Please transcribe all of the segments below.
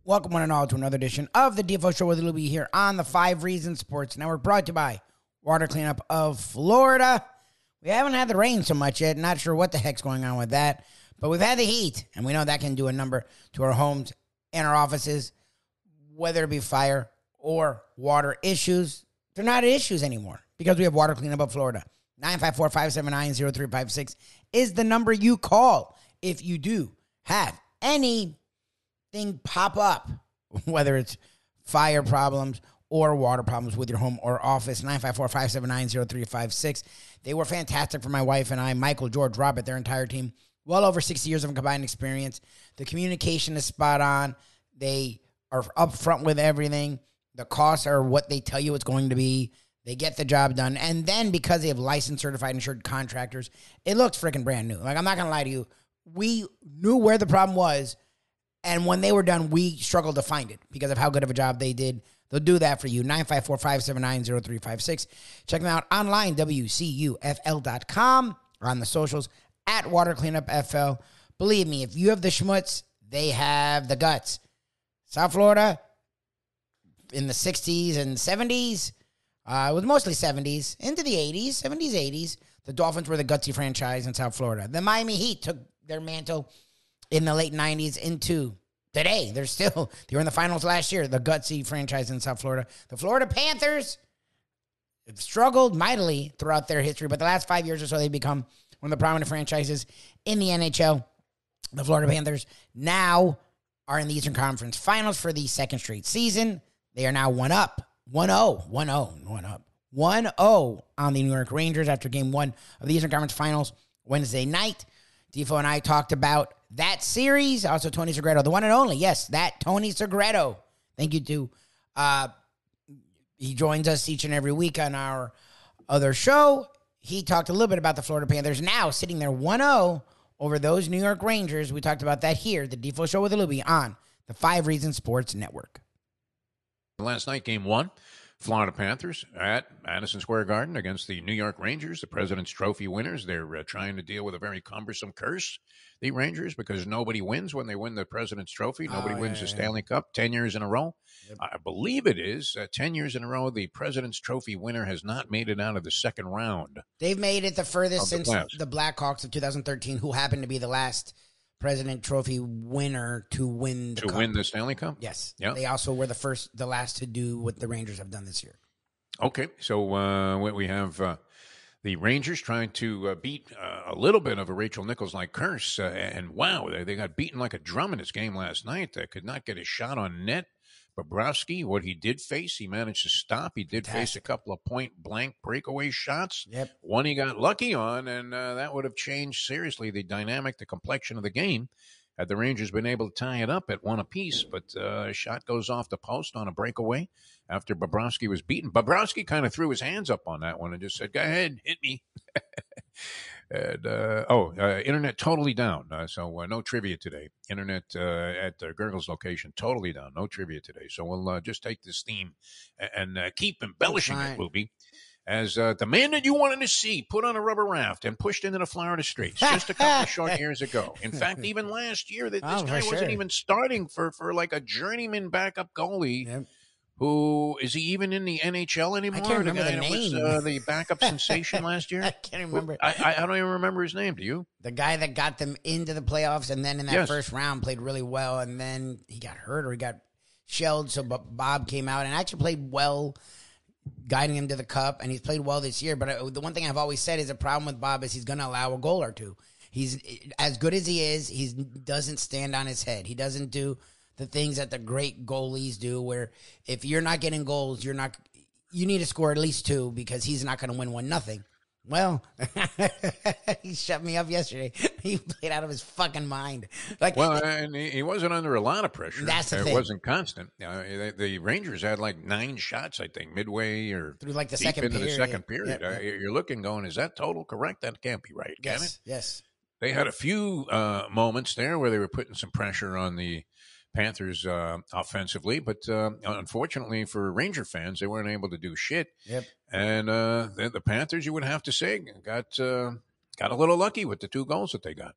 Welcome one and all to another edition of the Defo Show with Lubie here on the 5 Reasons Sports Network, brought to you by Water Cleanup of Florida. We haven't had the rain so much yet. Not sure what the heck's going on with that, but we've had the heat, and we know that can do a number to our homes and our offices, whether it be fire or water issues. They're not issues anymore because we have Water Cleanup of Florida. 954-579-0356 is the number you call if you do have anything pop up, whether it's fire problems or water problems with your home or office. 954-579-0356. They were fantastic for my wife and I. Michael, George, Robert, their entire team. Well over 60 years of combined experience. The communication is spot on. They are upfront with everything. The costs are what they tell you it's going to be. They get the job done. And then because they have licensed, certified, insured contractors, it looks freaking brand new. Like, I'm not going to lie to you. We knew where the problem was. And when they were done, we struggled to find it because of how good of a job they did. They'll do that for you. 954-579-0356. Check them out online, WCUFL.com, or on the socials, at Water Cleanup FL. Believe me, if you have the schmutz, they have the guts. South Florida, in the 60s and 70s, it was mostly 70s, into the 80s, 70s, 80s. The Dolphins were the gutsy franchise in South Florida. The Miami Heat took their mantle in the late 90s into today. They were in the finals last year, the gutsy franchise in South Florida. The Florida Panthers have struggled mightily throughout their history, but the last 5 years or so, they've become one of the prominent franchises in the NHL. The Florida Panthers now are in the Eastern Conference Finals for the second straight season. They are now 1-0 on the New York Rangers after Game 1 of the Eastern Conference Finals Wednesday night. Defo and I talked about that series. Also, Tony Segredo, the one and only. Yes, that Tony Segredo. Thank you to. He joins us each and every week on our other show. He talked a little bit about the Florida Panthers now sitting there 1-0 over those New York Rangers. We talked about that here, the Defo Show with Lubie on the 5 Reasons Sports Network. Last night, Game 1, Florida Panthers at Madison Square Garden against the New York Rangers, the President's Trophy winners. They're trying to deal with a very cumbersome curse, the Rangers, because nobody wins when they win the President's Trophy. Nobody wins the Stanley Cup 10 years in a row. Yep. I believe it is 10 years in a row. The President's Trophy winner has not made it out of the second round. They've made it the furthest since the Blackhawks of 2013, who happened to be the last President Trophy winner to win the Cup. Win the Stanley Cup? Yes. Yep. They also were the last to do what the Rangers have done this year. Okay, so we have the Rangers trying to beat a little bit of a Rachel Nichols-like curse, and wow, they got beaten like a drum in this game last night. They could not get a shot on net. Bobrovsky, what he did face, he managed to stop. He did face a couple of point-blank breakaway shots. Yep. One he got lucky on, and that would have changed seriously the dynamic, the complexion of the game had the Rangers been able to tie it up at one apiece. But a shot goes off the post on a breakaway after Bobrovsky was beaten. Bobrovsky kind of threw his hands up on that one and just said, go ahead, hit me. And, internet totally down. So no trivia today. Internet at Gurgle's location, totally down. No trivia today. So we'll just take this theme and keep embellishing it, Lubie, as the man that you wanted to see put on a rubber raft and pushed into the Florida streets just a couple of short years ago. In fact, even last year, this guy wasn't even starting for like a journeyman backup goalie. Yep. Who is he even in the NHL anymore? I can't remember the name. Was, the backup sensation last year. I can't remember. I don't even remember his name. Do you? The guy that got them into the playoffs and then in that first round played really well, and then he got hurt or he got shelled. So Bob came out and actually played well, guiding him to the cup, and he's played well this year. But the one thing I've always said is a problem with Bob is he's going to allow a goal or two. He's as good as he is. He doesn't stand on his head. He doesn't do the things that the great goalies do, where if you're not getting goals, you need to score at least 2 because he's not going to win 1-0. Well, he shut me up yesterday. He played out of his fucking mind. And he wasn't under a lot of pressure. That's the thing. It wasn't constant. The Rangers had like 9 shots, I think, midway or through like the deep second into period. the second period. Yep. You're looking, going, is that total correct? That can't be right, can it? Yes. They had a few moments there where they were putting some pressure on the Panthers offensively, but unfortunately for Ranger fans, they weren't able to do shit. Yep. And the Panthers, you would have to say, got a little lucky with the 2 goals that they got.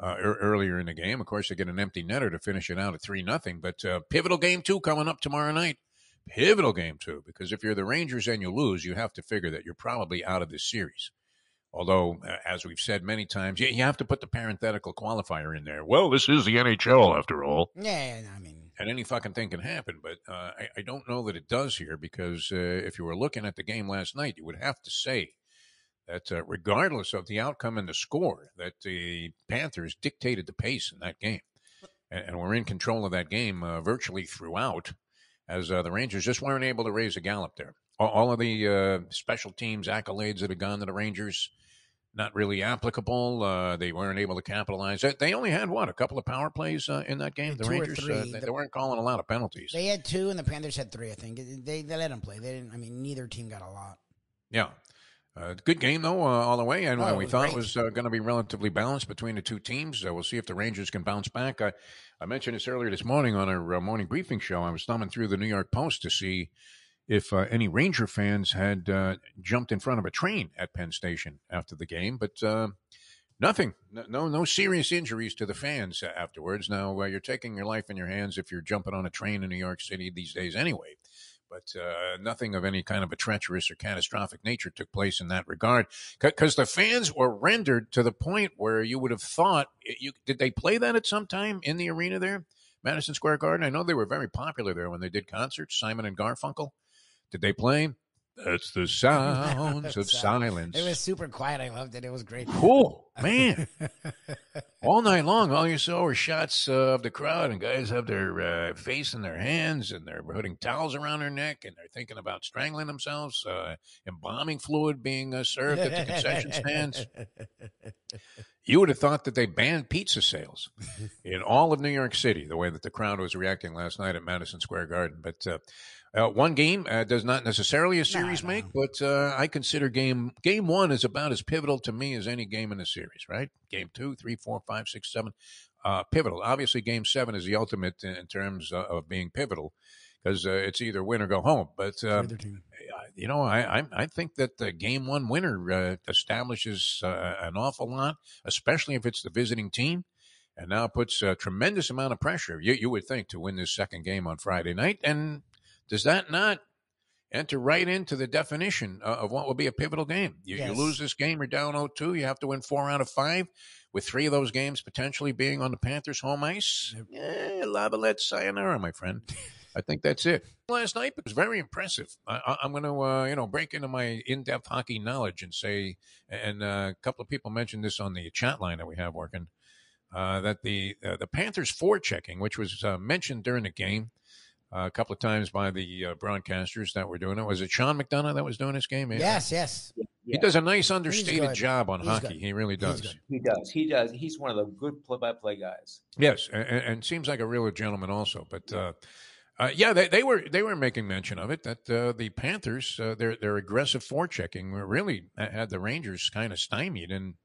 earlier in the game. Of course, they get an empty netter to finish it out at 3-0. But pivotal game 2 coming up tomorrow night. Pivotal game 2, because if you're the Rangers and you lose, you have to figure that you're probably out of this series. Although, as we've said many times, you have to put the parenthetical qualifier in there. Well, this is the NHL after all. Yeah, I mean. And any fucking thing can happen, but I don't know that it does here, because if you were looking at the game last night, you would have to say that regardless of the outcome and the score, that the Panthers dictated the pace in that game. And were in control of that game virtually throughout, as the Rangers just weren't able to raise a gallop there. All of the special teams accolades that had gone to the Rangers, not really applicable. They weren't able to capitalize. They only had, a couple of power plays in that game, the Rangers? They weren't calling a lot of penalties. They had 2, and the Panthers had 3, I think. They let them play. They didn't. I mean, neither team got a lot. Yeah. Good game, though, all the way. And we thought great. it was going to be relatively balanced between the two teams. We'll see if the Rangers can bounce back. I mentioned this earlier this morning on our morning briefing show. I was thumbing through the New York Post to see if any Ranger fans had jumped in front of a train at Penn Station after the game. But nothing. No serious injuries to the fans afterwards. Now, you're taking your life in your hands if you're jumping on a train in New York City these days anyway. But nothing of any kind of a treacherous or catastrophic nature took place in that regard, because the fans were rendered to the point where you would have thought, did they play that at some time in the arena there, Madison Square Garden? I know they were very popular there when they did concerts, Simon and Garfunkel. Did they play? That's the sounds of silence. It was super quiet. I loved it. It was great. Cool, man. All night long, all you saw were shots of the crowd, and guys have their face in their hands, and they're putting towels around their neck, and they're thinking about strangling themselves, embalming fluid being served at the concession stands. You would have thought that they banned pizza sales in all of New York City, the way that the crowd was reacting last night at Madison Square Garden. But one game does not necessarily a series make, but I consider game 1 is about as pivotal to me as any game in the series, right? Game 2, 3, 4, 5, 6, 7, pivotal. Obviously, game 7 is the ultimate in terms of being pivotal, because it's either win or go home. But, I think that the game 1 winner establishes an awful lot, especially if it's the visiting team, and now puts a tremendous amount of pressure, you would think, to win this second game on Friday night. And does that not enter right into the definition of what will be a pivotal game? You lose this game, you're down 0-2. You have to win 4 out of 5, with 3 of those games potentially being on the Panthers' home ice. Lavalette sayonara, my friend. I think that's it. Last night was very impressive. I'm going to, break into my in-depth hockey knowledge and say, and a couple of people mentioned this on the chat line that we have working, that the Panthers forechecking, which was mentioned during the game, a couple of times by the broadcasters that were doing it. Was it Sean McDonough that was doing this game? Yes. He does a nice understated job on hockey. Good. He really does. He does. He's one of the good play-by-play guys. Yes, and seems like a real gentleman also. But they were making mention of it, that the Panthers, their aggressive forechecking really had the Rangers kind of stymied, and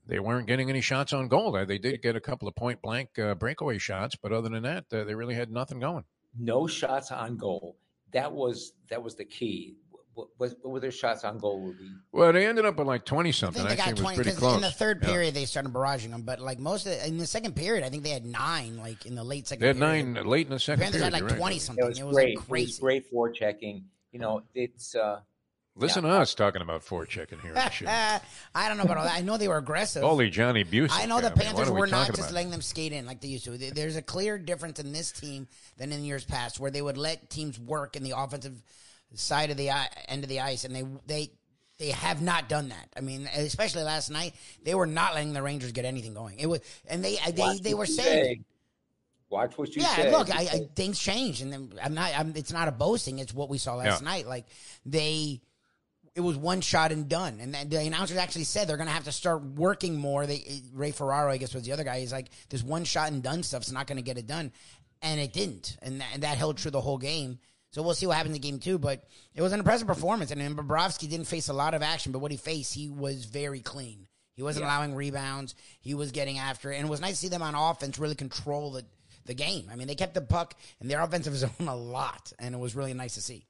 they weren't getting any shots on goal. They did get a couple of point-blank breakaway shots, but other than that, they really had nothing going. No shots on goal. That was the key. What were their shots on goal, Lubie? Well, they ended up with like 20-something. Actually, it was pretty close. In the third period, they started barraging them. But like in the second period, I think they had 9. Like in the late second. They had period. 9 late in the second Panthers period. had like 20-something. It was Like great. crazy. It was great forechecking. It's. Listen to us talking about forechecking here. I don't know about all that. I know they were aggressive. Holy Johnny Busey. I know the Panthers were not just about? letting them skate in like they used to. There's a clear difference in this team than in years past, where they would let teams work in the offensive side of the end of the ice, and they have not done that. I mean, especially last night, they were not letting the Rangers get anything going. It was, and they were saying. Watch what you say. Yeah, look, things change, and it's not a boasting. It's what we saw last night. Like it was one shot and done. And the announcers actually said they're going to have to start working more. Ray Ferraro, I guess, was the other guy. He's like, this one shot and done stuff's not going to get it done. And it didn't. And that held true the whole game. So we'll see what happens in game 2. But it was an impressive performance. And Bobrovsky didn't face a lot of action, but what he faced, he was very clean. He wasn't allowing rebounds. He was getting after it. And it was nice to see them on offense really control the game. I mean, they kept the puck in their offensive zone a lot. And it was really nice to see.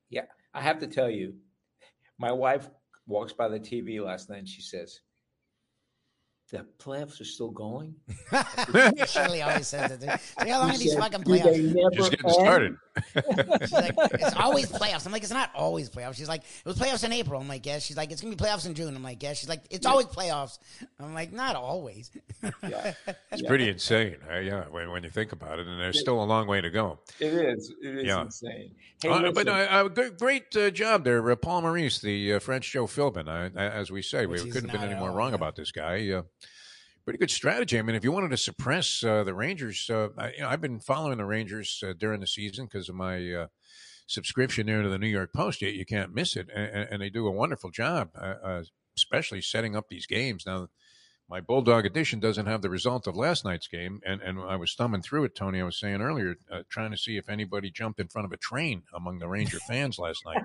Yeah, I have to tell you, my wife walks by the TV last night and she says, The playoffs are still going? Shirley always says it. See how long are these fucking Do they playoffs? never Just getting end? started. She's like, it's always playoffs. I'm like, it's not always playoffs. She's like, it was playoffs in April. I'm like, yes. She's like, it's going to be playoffs in June. I'm like, yes. She's like, it's always playoffs. I'm like, not always. Yeah. It's pretty insane. Yeah, when you think about it, and there's still a long way to go. It is. It is Yeah. insane. Hey, But great job there, Paul Maurice, the French Joe Philbin. As we say, we Which couldn't have he's been any not more at all, wrong yeah. about this guy. Pretty good strategy. I mean, if you wanted to suppress the Rangers, I've been following the Rangers during the season because of my subscription there to the New York Post. You can't miss it, and they do a wonderful job, especially setting up these games. Now, my Bulldog edition doesn't have the result of last night's game, and I was thumbing through it, Tony. I was saying earlier, trying to see if anybody jumped in front of a train among the Ranger fans last night.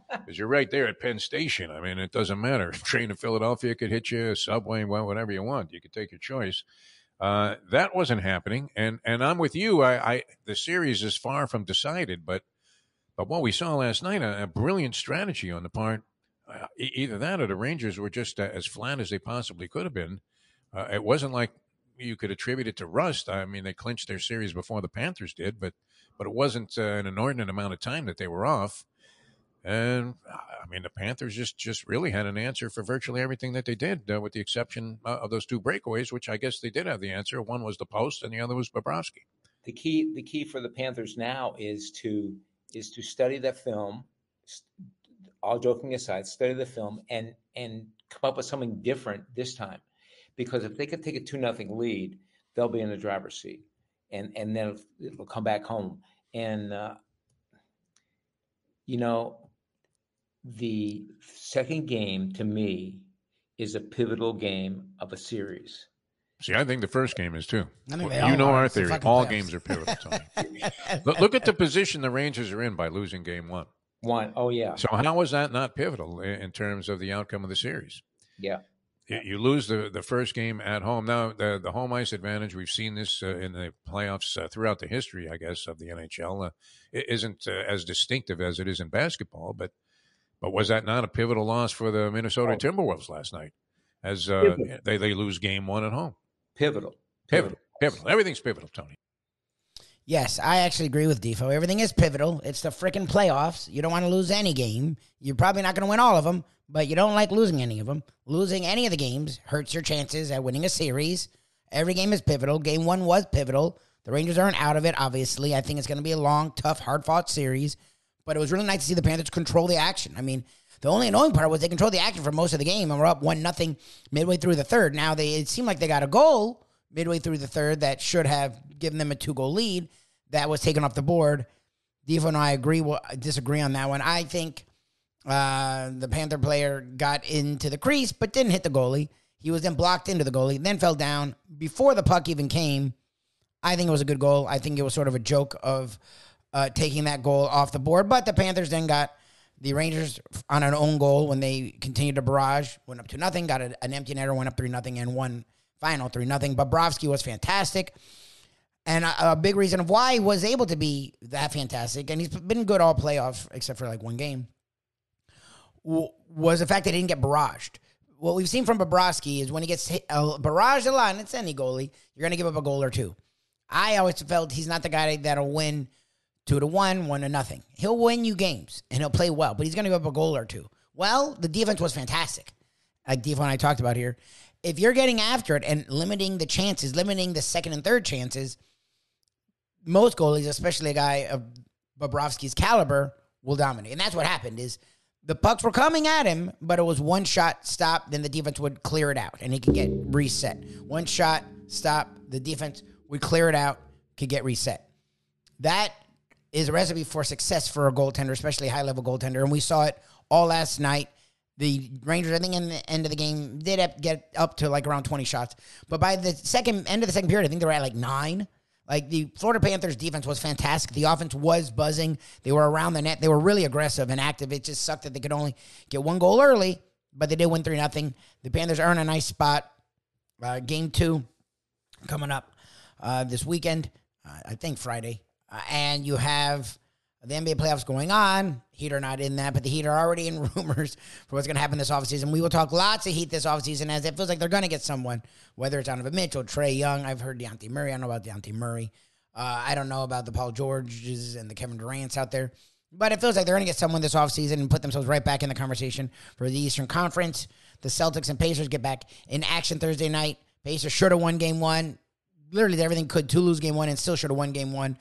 Because you're right there at Penn Station. I mean, it doesn't matter. Train to Philadelphia could hit you, subway, whatever you want. You could take your choice. That wasn't happening, and I'm with you. The series is far from decided, but what we saw last night, a brilliant strategy on the part. Either that or the Rangers were just as flat as they possibly could have been. It wasn't like you could attribute it to rust. I mean, they clinched their series before the Panthers did, but it wasn't an inordinate amount of time that they were off. And, I mean, the Panthers just really had an answer for virtually everything that they did, with the exception of those two breakaways, which I guess they did have the answer. One was the post, and the other was Bobrovsky. the key for the Panthers now is to study that film. All joking aside, study the film and come up with something different this time, because if they can take a 2-0 lead, they'll be in the driver's seat, and then it'll come back home. And the second game to me is a pivotal game of a series. See, I think the first game is too. I think Our theory. All playoffs. games are pivotal, Tony. Look at the position the Rangers are in by losing game one. Oh, yeah. So how was that not pivotal in terms of the outcome of the series? Yeah. You lose the first game at home. Now, the home ice advantage, we've seen this in the playoffs throughout the history, I guess, of the NHL. It isn't as distinctive as it is in basketball, but was that not a pivotal loss for the Minnesota Timberwolves last night as they lose game one at home? Pivotal. Everything's pivotal, Tony. Yes, I actually agree with Defo. Everything is pivotal. It's the freaking playoffs. You don't want to lose any game. You're probably not going to win all of them, but you don't like losing any of them. Losing any of the games hurts your chances at winning a series. Every game is pivotal. Game one was pivotal. The Rangers aren't out of it, obviously. I think it's going to be a long, tough, hard-fought series, but it was really nice to see the Panthers control the action. I mean, the only annoying part was they controlled the action for most of the game, and we're up 1-0 midway through the third. Now, it seemed like they got a goal midway through the third that should have given them a 2-goal lead. That was taken off the board. Defo and I disagree on that one. I think the Panther player got into the crease but didn't hit the goalie. He was then blocked into the goalie, then fell down before the puck even came. I think it was a good goal. I think it was sort of a joke of taking that goal off the board. But the Panthers then got the Rangers on an own goal when they continued to barrage, went up 2-0, got an empty netter, went up 3-0, and won final 3-0. Bobrovsky was fantastic. And a big reason of why he was able to be that fantastic, and he's been good all playoffs except for like one game, was the fact that he didn't get barraged. What we've seen from Bobrovsky is when he gets barraged a lot, and it's any goalie, you're going to give up a goal or two. I always felt he's not the guy that'll win 2-1, 1-0. He'll win you games, and he'll play well, but he's going to give up a goal or two. Well, the defense was fantastic, like Defo and I talked about here. If you're getting after it and limiting the chances, limiting the second and third chances, most goalies, especially a guy of Bobrovsky's caliber, will dominate. And that's what happened is the pucks were coming at him, but it was one shot, stop, then the defense would clear it out, and he could get reset. One shot, stop, the defense would clear it out, could get reset. That is a recipe for success for a goaltender, especially a high-level goaltender, and we saw it all last night. The Rangers, I think, in the end of the game, did get up to like around 20 shots. But by the end of the second period, I think they were at like 9. Like, the Florida Panthers defense was fantastic. The offense was buzzing. They were around the net. They were really aggressive and active. It just sucked that they could only get one goal early, but they did win 3-0. The Panthers are in a nice spot. Game 2 coming up this weekend, I think Friday. And you have the NBA playoffs going on. Heat are not in that, but the Heat are already in rumors for what's going to happen this offseason. We will talk lots of Heat this offseason as it feels like they're going to get someone, whether it's Donovan Mitchell, Trae Young. I've heard Dejounte Murray. I know about Dejounte Murray. I don't know about the Paul Georges and the Kevin Durant's out there. But it feels like they're going to get someone this offseason and put themselves right back in the conversation for the Eastern Conference. The Celtics and Pacers get back in action Thursday night. Pacers should have won game one. Literally everything could to lose game one and still should have won game one.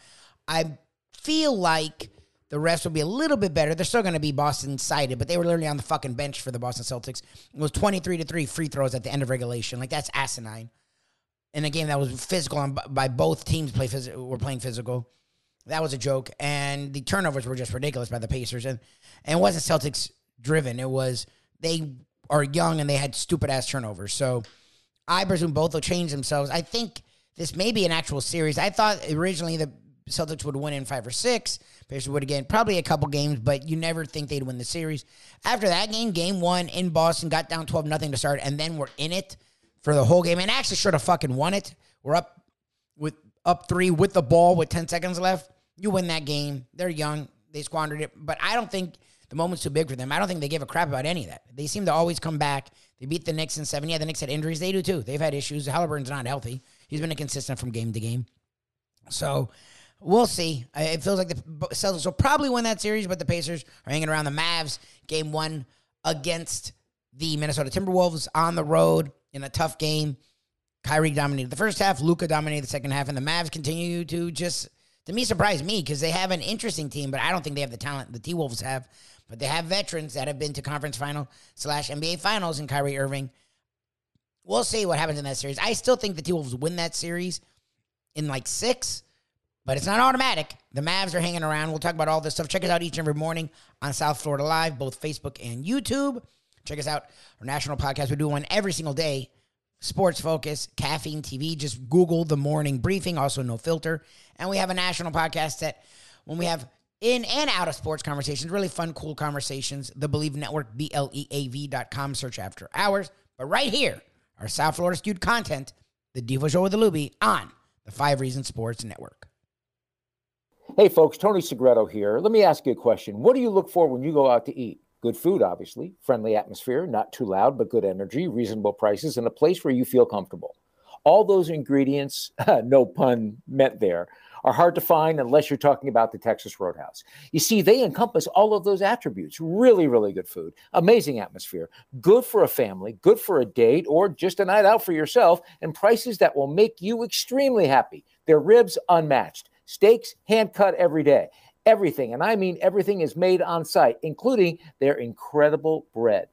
I feel like the refs will be a little bit better. They're still going to be Boston-sided, but they were literally on the fucking bench for the Boston Celtics. It was 23-3 free throws at the end of regulation. Like, that's asinine. In a game that was physical by both teams were playing physical. That was a joke. And the turnovers were just ridiculous by the Pacers. And it wasn't Celtics-driven. It was they are young and they had stupid-ass turnovers. So I presume both will change themselves. I think this may be an actual series. I thought originally the Celtics would win in 5 or 6. Pacers would again probably a couple games, but you never think they'd win the series. After that game 1 in Boston, got down 12-0 to start, and then we're in it for the whole game. And actually should have fucking won it. We're up 3 with the ball with 10 seconds left. You win that game. They're young. They squandered it. But I don't think the moment's too big for them. I don't think they give a crap about any of that. They seem to always come back. They beat the Knicks in 7. Yeah, the Knicks had injuries. They do too. They've had issues. Halliburton's not healthy. He's been inconsistent from game to game. So we'll see. It feels like the Celtics will probably win that series, but the Pacers are hanging around. The Mavs, game 1 against the Minnesota Timberwolves on the road in a tough game. Kyrie dominated the first half. Luka dominated the second half. And the Mavs continue to just, to me, surprise me because they have an interesting team, but I don't think they have the talent the T-Wolves have. But they have veterans that have been to conference final / NBA finals in Kyrie Irving. We'll see what happens in that series. I still think the T-Wolves win that series in like 6, but it's not automatic. The Mavs are hanging around. We'll talk about all this stuff. Check us out each and every morning on South Florida Live, both Facebook and YouTube. Check us out, our national podcast. We do one every single day. Sports Focus, Caffeine TV. Just Google The Morning Briefing, also No Filter. And we have a national podcast that when we have in and out of sports conversations, really fun, cool conversations, the Believe Network, BLEAV.com, search after hours. But right here, our South Florida skewed content, the Defo Show with the Lubie on the 5 Reasons Sports Network. Hey folks, Tony Segreto here. Let me ask you a question. What do you look for when you go out to eat? Good food, obviously, friendly atmosphere, not too loud, but good energy, reasonable prices, and a place where you feel comfortable. All those ingredients, no pun meant there, are hard to find unless you're talking about the Texas Roadhouse. You see, they encompass all of those attributes. Really, really good food, amazing atmosphere, good for a family, good for a date, or just a night out for yourself, and prices that will make you extremely happy. Their ribs unmatched, steaks hand-cut every day. Everything, and I mean everything, is made on site, including their incredible bread.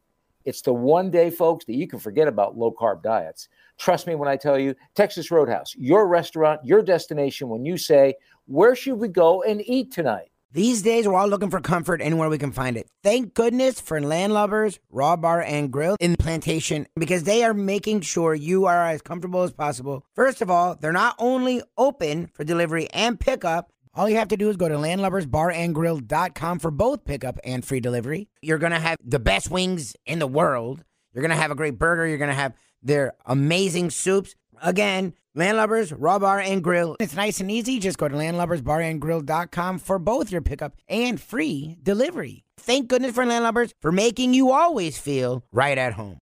It's the one day, folks, that you can forget about low-carb diets. Trust me when I tell you, Texas Roadhouse, your restaurant, your destination when you say, where should we go and eat tonight? These days, we're all looking for comfort anywhere we can find it. Thank goodness for Landlubbers Raw Bar and Grill in Plantation, because they are making sure you are as comfortable as possible. First of all, they're not only open for delivery and pickup. All you have to do is go to landlubbersbarandgrill.com for both pickup and free delivery. You're going to have the best wings in the world. You're going to have a great burger. You're going to have their amazing soups. Again, Landlubbers, Raw Bar and Grill. It's nice and easy. Just go to landlubbersbarandgrill.com for both your pickup and free delivery. Thank goodness for Landlubbers for making you always feel right at home.